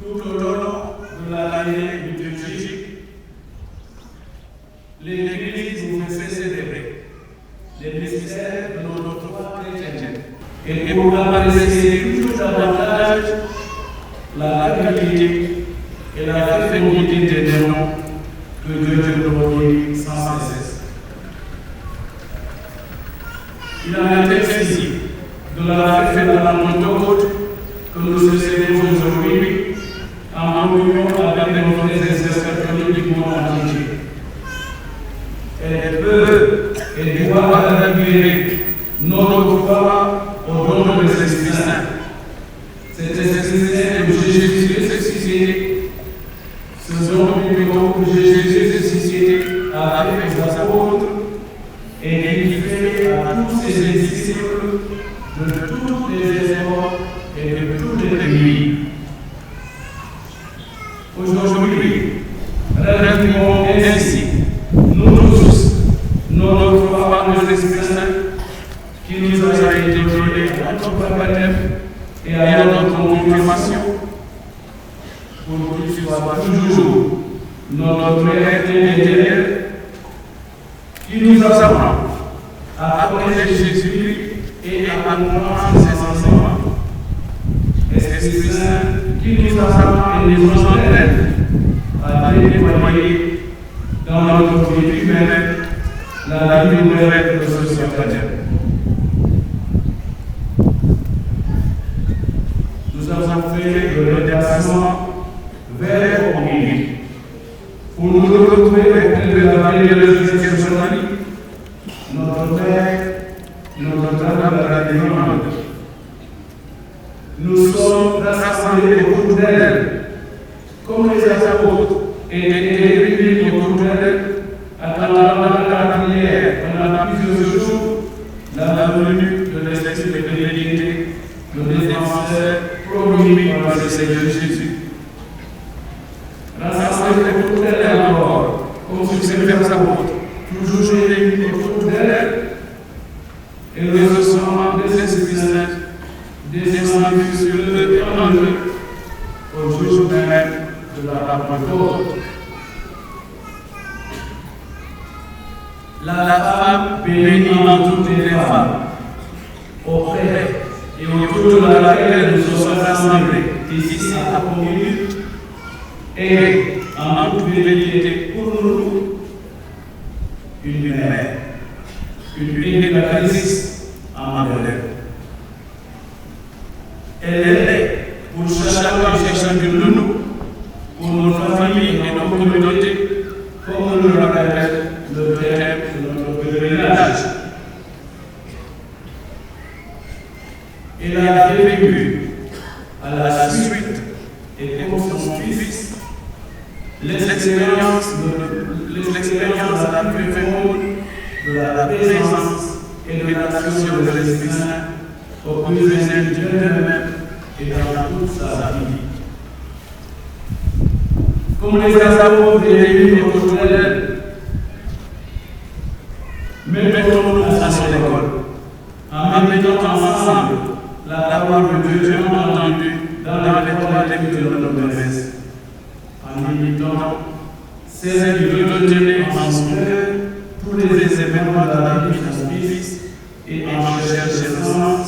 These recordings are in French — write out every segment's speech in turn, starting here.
Tout au long de l'année liturgique, l'Église nous fait célébrer les mystères de notre foi chrétienne et pour apprécier toujours davantage la qualité et la fécondité des noms que Dieu glorifie sans cesse. Il en est ainsi de la fête de la Pentecôte que nous célébrons aujourd'hui en communion avec nos frères et sœurs catholiques du monde entier. Elle peut et doit révéler notre foi au don de l'Esprit Saint. Cet Esprit Saint que Jésus est ressuscité, ce don que Jésus est ressuscité avec les apôtres et il fait à tous ses disciples de toutes les époques et de tous les pays. Aujourd'hui, réunissons ainsi, nous tous, notre foi de l'Esprit Saint, qui nous a été donné à notre baptême et à notre confirmation, pour qu'il soit toujours notre être intérieur, qui nous apprend à connaître Jésus et à comprendre ses enseignements. Esprit Saint, qui nous apprend et nous entraîne à déployer dans notre vie humaine la vie nouvelle de ce baptême. Nous avons fait le déplacement vers Omni pour nous retrouver auprès de la famille de Jésus, notre Père, notre Dame de la Délivrance. Nous sommes rassemblés autour d'elle, comme les apôtres étaient réunis autour d'elle, attendant la prière pendant plusieurs jours, la venue de l'Esprit de bénédicté, le défenseur promis par le Seigneur Jésus. Rassemblés autour d'elle encore, comme sur ses apôtres, toujours réunis autour d'elle, et le recevement des Esprits Saints descendu sur eux et en eux au jour même de la Pentecôte. La femme bénie en toutes les femmes, auprès et autour de laquelle nous sommes rassemblés ici à communion, et en toute vérité pour nous, une mère, une éducatrice en modèle. Elle est pour chacun et chacune de nous, pour notre famille et nos communautés, comme le rappelle le thème de notre pèlerinage. Elle a vécu à la suite et comme son fils l'expérience la plus féconde de la présence et de l'action de l'Esprit Saint au plus intime d'elle-même et dans toute sa vie. Comme les apôtres réunis autour d'elle, mettons-nous à son école, en mettant ensemble la parole de Dieu entendue dans les trois lectures de notre messe, en imitant celle qui veut tenir en son cœur tous les événements de la vie de son Fils et en chercher le sens,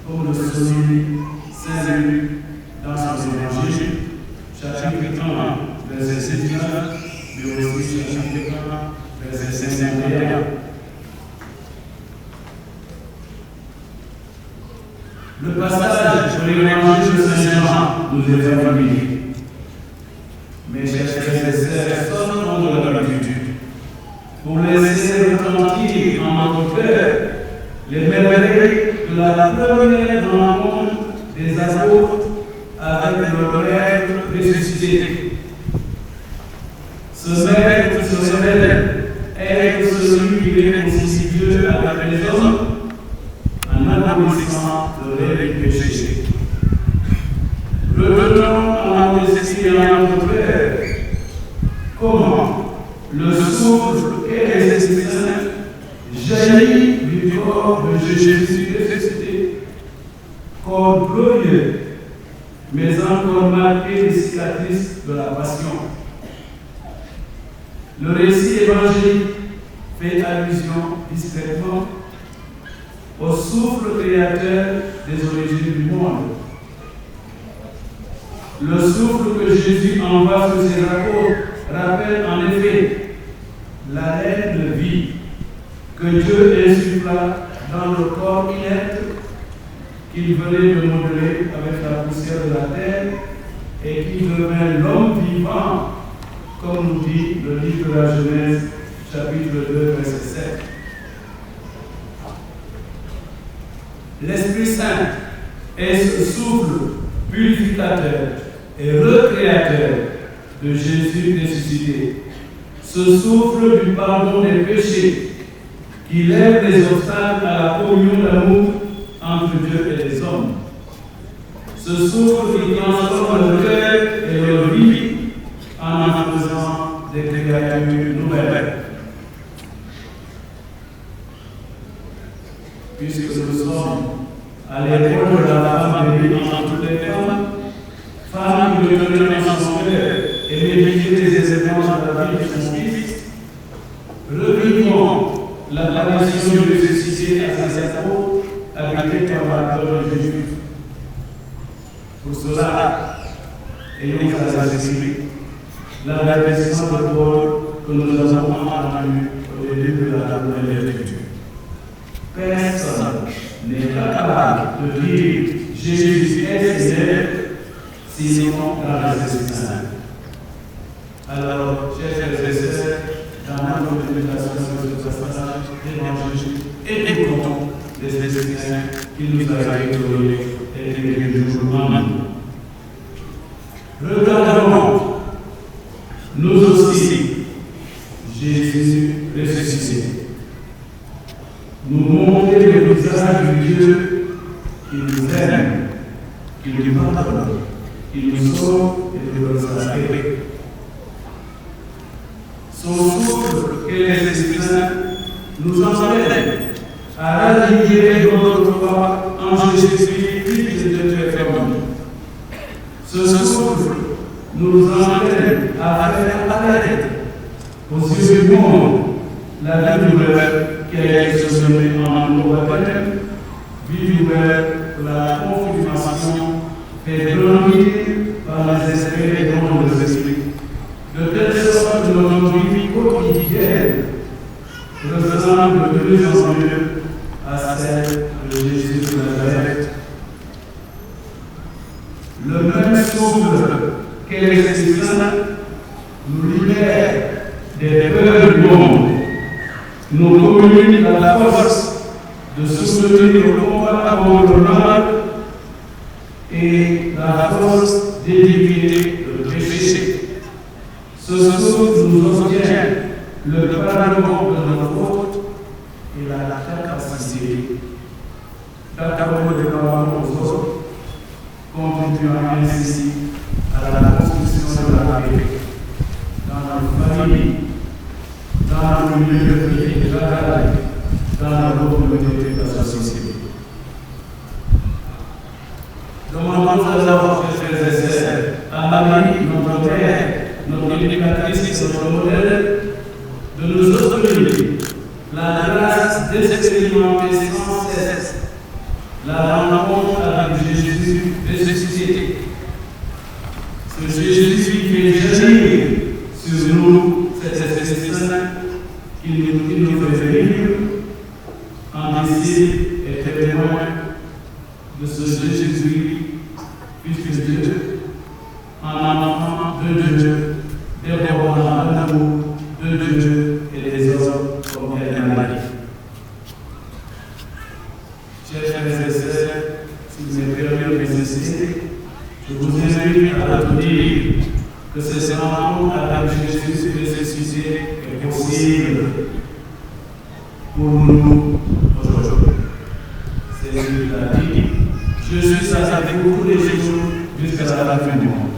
comme le souligne Saint Luc dans son évangile, chapitre 1, verset 19, mais aussi chapitre 1, verset 51. Le passage sur l'évangile de Saint Jean nous est familier. Mes chers frères et sœurs, sortons de l'habitude pour laisser retentir en notre cœur les merveilles de la première rencontre des apôtres avec le Maître ressuscité. Ce Maître se révèle être celui qui réconcilie Dieu avec les hommes en abolissant le réel péché. Retenons en désespérant notre cœur comment le souffle et l'Esprit Saint jaillit du corps de Jésus ressuscité, corps glorieux mais encore marqué des cicatrices de la passion. Le récit évangélique fait allusion discrètement au souffle créateur des origines du monde. Le souffle que Jésus envoie sur ses apôtres rappelle en effet l'haleine de vie que Dieu insuffla dans le corps inerte qu'il venait de modeler avec la poussière de la terre et qui devint l'homme vivant, comme nous dit le livre de la Genèse, chapitre 2, verset 7. L'Esprit Saint est ce souffle purificateur et recréateur de Jésus ressuscité. Ce souffle du pardon des péchés qui lève les obstacles à la communion d'amour entre Dieu et les hommes. Ce souffle qui transforme le cœur et le vie en faisant des créatures nouvelles. Puisque nous sommes à l'époque de la femme bénie entre toutes les femmes, femme qui veut donner dans son cœur et méditer les événements de la vie de son Fils, revivons l'apparition de ressuscité à ses apôtres habité par la parole de Jésus. Pour cela, ayons à l'esprit l'avertissement de Paul que nous avons entendu au début de la première lecture. Personne n'est capable de dire Jésus est Seigneur sinon dans l'Esprit Saint. Alors, chers frères et sœurs, dans notre méditation sur ce passage d'évangile, écoutons l'Esprit Saint qui nous a été donné et qui est toujours en nous. Regardons, nous aussi, Jésus ressuscité. Nous montrer le visage du Dieu qui nous aime, qui nous pardonne, qui nous sauve et nous donne sa paix. Son souffle, qu'est l'Esprit Saint, nous entraîne à rallier notre foi en Jésus-Christ, Fils de Dieu ferme. Ce souffle nous entraîne à faire apparaître aux yeux du monde la vie nouvelle qui a été semée en nous au baptême, vie nouvelle pour la confirmation fait grandir par les esprits et dons de l'Esprit, de telle sorte que notre vie quotidienne ressemble de mieux en mieux à celle de Jésus de Nazareth. Le même souffle qu'est l'Esprit Saint nous libère des peurs du monde, nous communique la force de soutenir le combat contre le mal et la force d'éliminer le péché. Ce souffle nous obtient le pardon de nos fautes et la capacité d'accorder le pardon aux autres, contribuant ainsi à la construction de la paix dans nos familles, dans le milieu de vie et de travail, dans la communauté de la société. Demandons d'abord, frères et sœurs, à Marie, notre mère, notre éducatrice, notre modèle, de nous offrir la grâce d'expérimenter sans cesse la rencontre avec Jésus ressuscité. Ce Jésus qui fait jaillir sur nous cet Esprit Saint qui nous fait venir en disciple et témoin de ce Jésus, Fils de Dieu, en enfant de Dieu, débordant l'amour de Dieu et des hommes comme elle est Marie. Chers frères et sœurs, si vous me permettez de m'insister, je vous invite à dire que cette rencontre avec Jésus ressuscité est possible pour nous aujourd'hui. C'est ce qu'il a dit. Je suis avec vous tous les jours jusqu'à la fin du monde.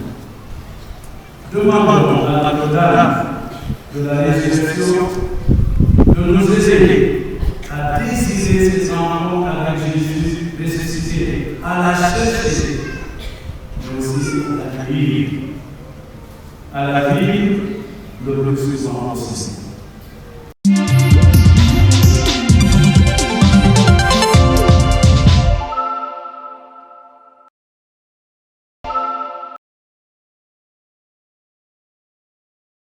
Demandons à notre Dame de la résurrection de nous aider à décider cette rencontre avec Jésus ressuscité, à la chercher mais aussi à la vie de nos soixante.